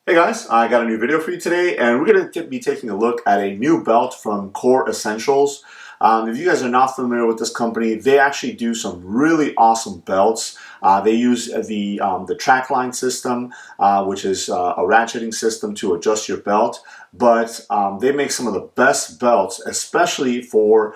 Hey guys, I got a new video for you today, and we're going to be taking a look at a new belt from Core Essentials. If you guys are not familiar with this company, they actually do some really awesome belts. They use the track line system, which is a ratcheting system to adjust your belt. But they make some of the best belts, especially for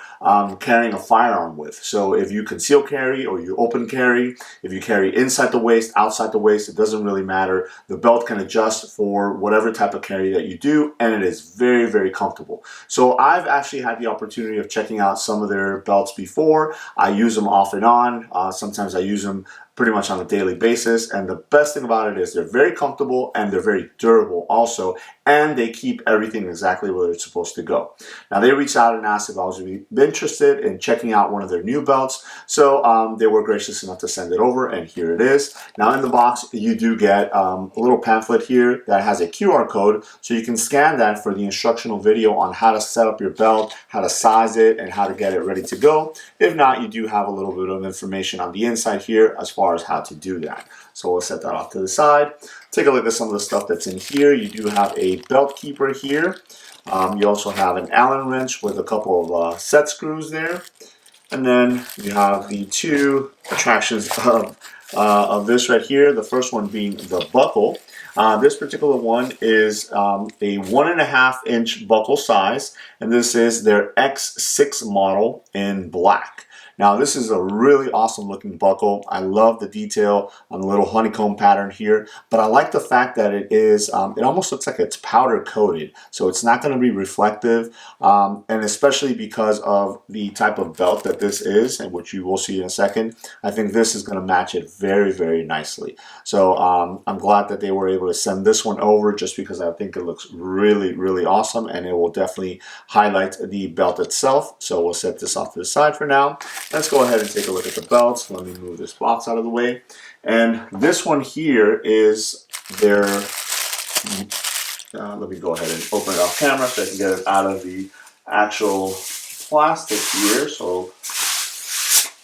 carrying a firearm with. So if you conceal carry or you open carry, if you carry inside the waist, outside the waist, it doesn't really matter. The belt can adjust for whatever type of carry that you do, and it is very, very comfortable. So I've actually had the opportunity of checking out some of their belts before. I use them off and on. Sometimes I use them pretty much on a daily basis, and the best thing about it is they're very comfortable and they're very durable also, and they keep everything exactly where it's supposed to go. Now they reached out and asked if I was interested in checking out one of their new belts, so they were gracious enough to send it over, and here it is. Now in the box you do get a little pamphlet here that has a QR code, so you can scan that for the instructional video on how to set up your belt, how to size it, and how to get it ready to go. If not, you do have a little bit of information on the inside here as far as how to do that. So we'll set that off to the side. Take a look at some of the stuff that's in here. You do have a belt keeper here. You also have an Allen wrench with a couple of set screws there. And then you have the two attractions of this right here. The first one being the buckle. This particular one is a 1.5-inch buckle size, and this is their X6 model in black. Now this is a really awesome looking buckle. I love the detail on the little honeycomb pattern here, but I like the fact that it is, it almost looks like it's powder coated, so it's not going to be reflective, and especially because of the type of belt that this is, and which you will see in a second, I think this is going to match it very, very nicely. So I'm glad that they were able to send this one over, just because I think it looks really, really awesome, and it will definitely highlight the belt itself. So we'll set this off to the side for now. Let's go ahead and take a look at the belts. Let me move this box out of the way. And this one here is their, let me go ahead and open it off camera so I can get it out of the actual plastic here, so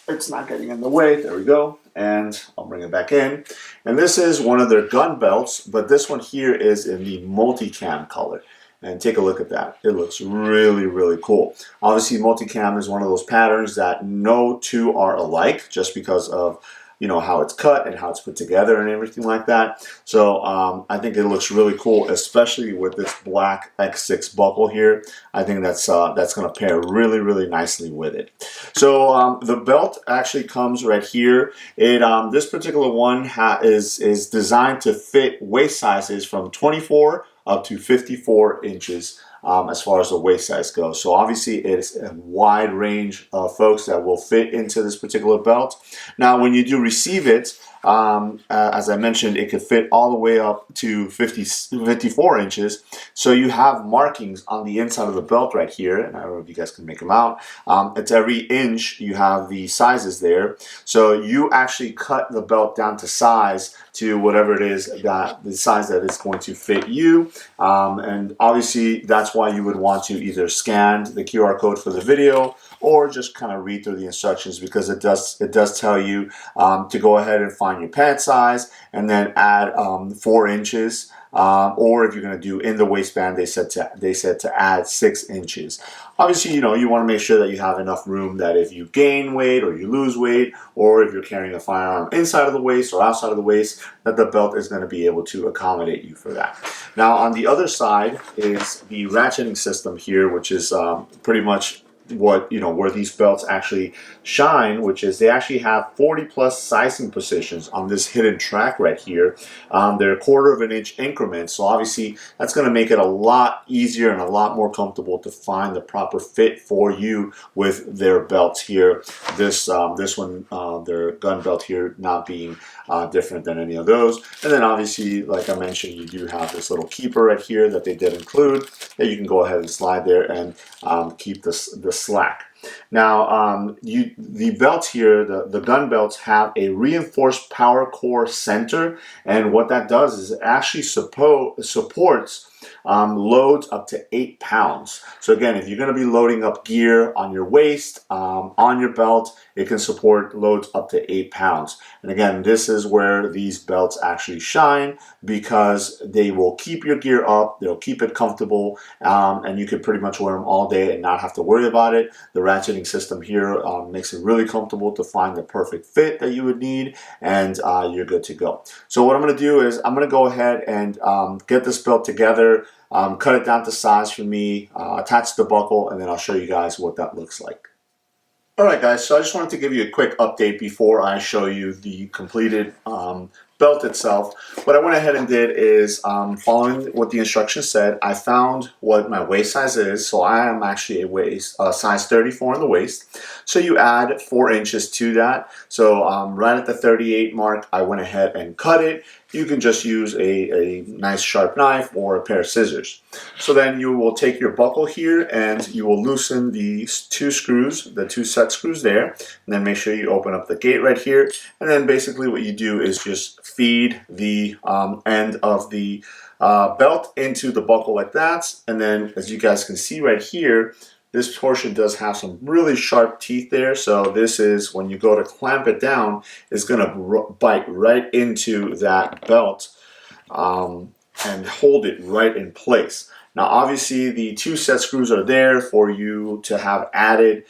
it's not getting in the way. There we go. And I'll bring it back in. And this is one of their gun belts, but this one here is in the multicam color. And take a look at that. It looks really, really cool. Obviously, multicam is one of those patterns that no two are alike, just because of, you know, how it's cut and how it's put together and everything like that. So I think it looks really cool, especially with this black X6 buckle here. I think that's going to pair really, really nicely with it. So the belt actually comes right here. This particular one is designed to fit waist sizes from 24 up to 54 inches as far as the waist size goes. So obviously it's a wide range of folks that will fit into this particular belt. Now when you do receive it, as I mentioned, it could fit all the way up to 54 inches. So you have markings on the inside of the belt right here, and I don't know if you guys can make them out. It's every inch you have the sizes there. So you actually cut the belt down to size to whatever it is, that the size that is going to fit you. And obviously that's why you would want to either scan the QR code for the video or just kind of read through the instructions, because it does tell you to go ahead and find your pant size and then add 4 inches. Or if you're going to do in the waistband, they said to add 6 inches. Obviously, you know, you want to make sure that you have enough room that if you gain weight or you lose weight, or if you're carrying a firearm inside of the waist or outside of the waist, that the belt is going to be able to accommodate you for that. Now, on the other side is the ratcheting system here, which is pretty much what, you know, where these belts actually shine, which is they actually have 40 plus sizing positions on this hidden track right here. They're 1/4 inch increments, so obviously that's going to make it a lot easier and a lot more comfortable to find the proper fit for you with their belts here. This one, their gun belt here, not being different than any of those. And then obviously, like I mentioned, you do have this little keeper right here that they did include, that you can go ahead and slide there and keep the slack. Now, the belts here, the gun belts, have a reinforced power core center, and what that does is it actually supports loads up to 8 pounds. So again, if you're going to be loading up gear on your waist, on your belt, it can support loads up to 8 pounds. And again, this is where these belts actually shine, because they will keep your gear up, they'll keep it comfortable, and you can pretty much wear them all day and not have to worry about it. The ratcheting system here makes it really comfortable to find the perfect fit that you would need, and you're good to go. So what I'm going to do is I'm going to go ahead and get this belt together, cut it down to size for me, attach the buckle, and then I'll show you guys what that looks like. Alright guys, so I just wanted to give you a quick update before I show you the completed belt itself. What I went ahead and did is, following what the instructions said, I found what my waist size is. So I am actually a size 34 in the waist. So you add 4 inches to that. So right at the 38 mark, I went ahead and cut it. You can just use a nice sharp knife or a pair of scissors. So then you will take your buckle here and you will loosen these 2 screws, the 2 set screws there, and then make sure you open up the gate right here. And then basically what you do is just feed the end of the belt into the buckle like that. And then as you guys can see right here, this portion does have some really sharp teeth there, so this is, when you go to clamp it down, it's going to bite right into that belt and hold it right in place. Now obviously the 2 set screws are there for you to have added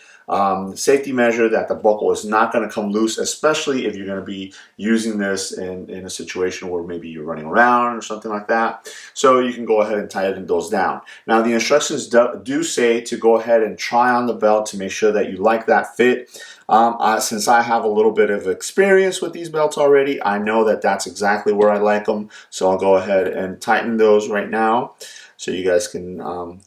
safety measure that the buckle is not going to come loose, especially if you're going to be using this in a situation where maybe you're running around or something like that. So you can go ahead and tighten those down. Now the instructions do say to go ahead and try on the belt to make sure that you like that fit. Since I have a little bit of experience with these belts already, I know that that's exactly where I like them. So I'll go ahead and tighten those right now, so you guys can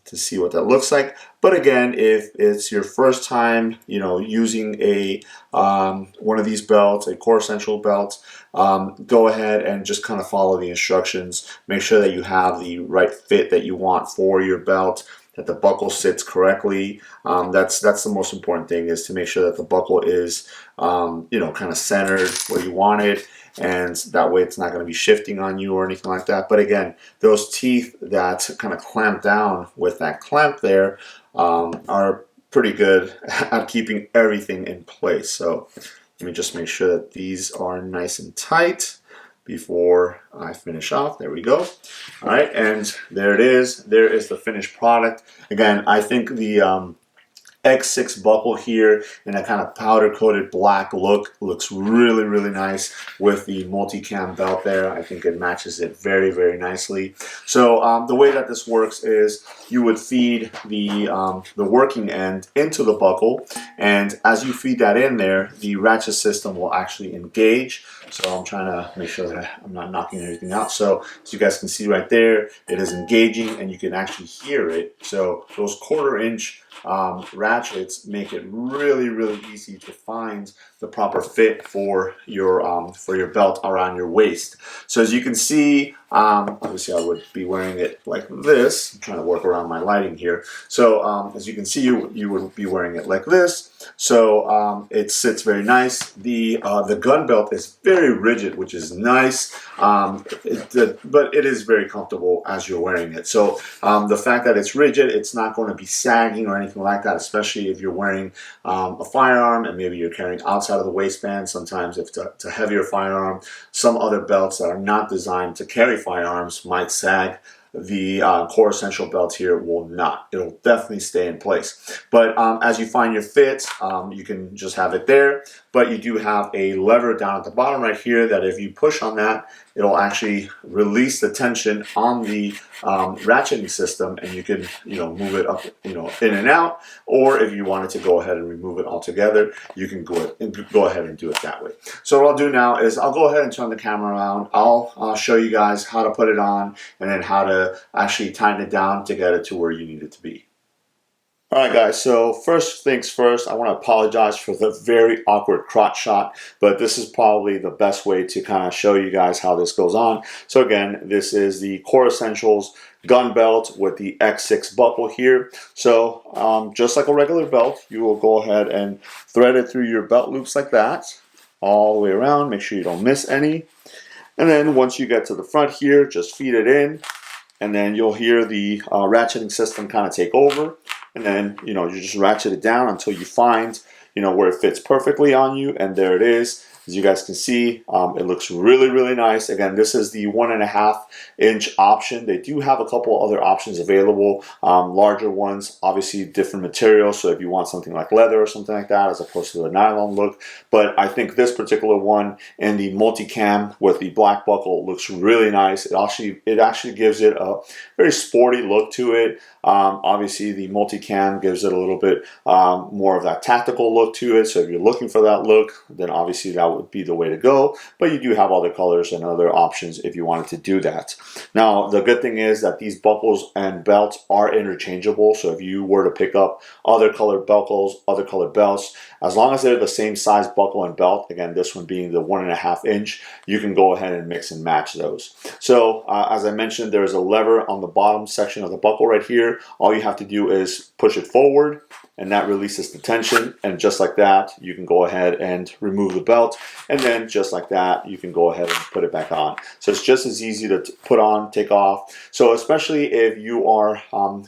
to see what that looks like. But again, if it's your first time, using a one of these belts, a Core Essential belt, go ahead and just kind of follow the instructions. Make sure that you have the right fit that you want for your belt, that the buckle sits correctly. That's the most important thing, is to make sure that the buckle is kind of centered where you want it, and that way it's not going to be shifting on you or anything like that. But again, those teeth that kind of clamp down with that clamp there are pretty good at keeping everything in place. So let me just make sure that these are nice and tight before I finish off. There we go. All right, and there it is. There is the finished product. Again, I think the X6 buckle here in a kind of powder coated black look looks really, really nice with the multicam belt there. I think it matches it very, very nicely. So the way that this works is you would feed the working end into the buckle, and as you feed that in there, the ratchet system will actually engage. So I'm trying to make sure that I'm not knocking anything out. So as you guys can see right there, it is engaging and you can actually hear it. So those 1/4 inch ratchets make it really, really easy to find the proper fit for your belt around your waist. So as you can see, obviously I would be wearing it like this. I'm trying to work around my lighting here. So as you can see, you would be wearing it like this. So it sits very nice. The gun belt is very rigid, which is nice, but it is very comfortable as you're wearing it. So the fact that it's rigid, it's not going to be sagging or anything like that, especially if you're wearing a firearm and maybe you're carrying outside of the waistband. Sometimes if it's a heavier firearm, some other belts that are not designed to carry firearms might sag. The Core Essential belt here will not. It'll definitely stay in place. But as you find your fit, you can just have it there. But you do have a lever down at the bottom right here that if you push on that, it'll actually release the tension on the ratcheting system, and you can move it up in and out. Or if you wanted to go ahead and remove it altogether, you can go ahead and do it that way. So what I'll do now is I'll go ahead and turn the camera around. I'll show you guys how to put it on, and then how to actually tighten it down to get it to where you need it to be. Alright guys, so first things first, I want to apologize for the very awkward crotch shot, but this is probably the best way to kind of show you guys how this goes on. So again, this is the Core Essentials gun belt with the X6 buckle here. So just like a regular belt, you will go ahead and thread it through your belt loops like that, all the way around. Make sure you don't miss any. And then once you get to the front here, just feed it in. and then you'll hear the ratcheting system kind of take over, and then you just ratchet it down until you find where it fits perfectly on you, and there it is. As you guys can see, it looks really, really nice. Again, this is the 1.5-inch option. They do have a couple other options available, larger ones, obviously different materials. So if you want something like leather or something like that, as opposed to the nylon look. But I think this particular one in the multicam with the black buckle looks really nice. It actually gives it a very sporty look to it. Obviously, the multicam gives it a little bit more of that tactical look to it. So if you're looking for that look, then obviously that would be the way to go. But you do have other colors and other options if you wanted to do that. Now, the good thing is that these buckles and belts are interchangeable. So if you were to pick up other colored buckles, other colored belts, as long as they're the same size buckle and belt, again, this one being the 1.5-inch, you can go ahead and mix and match those. So as I mentioned, there's a lever on the bottom section of the buckle right here. All you have to do is push it forward, and that releases the tension, and just like that you can go ahead and remove the belt, and then just like that you can go ahead and put it back on. So it's just as easy to put on, take off. So especially if you are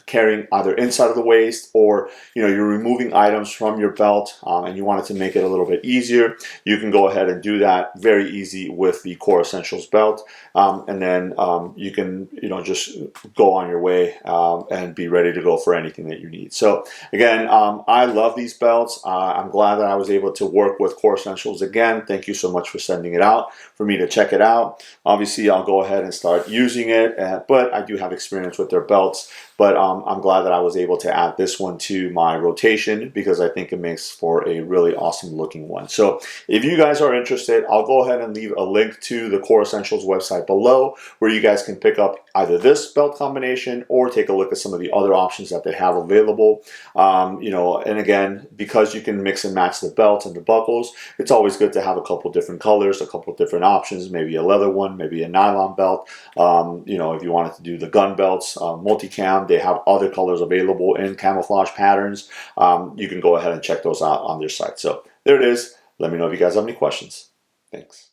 carrying either inside of the waist, or you're removing items from your belt and you wanted to make it a little bit easier, you can go ahead and do that very easy with the Core Essentials belt, and then you can just go on your way and be ready to go for anything that you need. So again, I love these belts. I'm glad that I was able to work with Core Essentials again. Thank you so much for sending it out for me to check it out. Obviously, I'll go ahead and start using it, but I do have experience with their belts. But I'm glad that I was able to add this one to my rotation, because I think it makes for a really awesome looking one. So if you guys are interested, I'll go ahead and leave a link to the Core Essentials website below, where you guys can pick up either this belt combination or take a look at some of the other options that they have available. And again, because you can mix and match the belts and the buckles, it's always good to have a couple different colors, a couple different options, maybe a leather one, maybe a nylon belt. If you wanted to do the gun belts, multicam, they have other colors available in camouflage patterns. You can go ahead and check those out on their site. So there it is. Let me know if you guys have any questions. Thanks.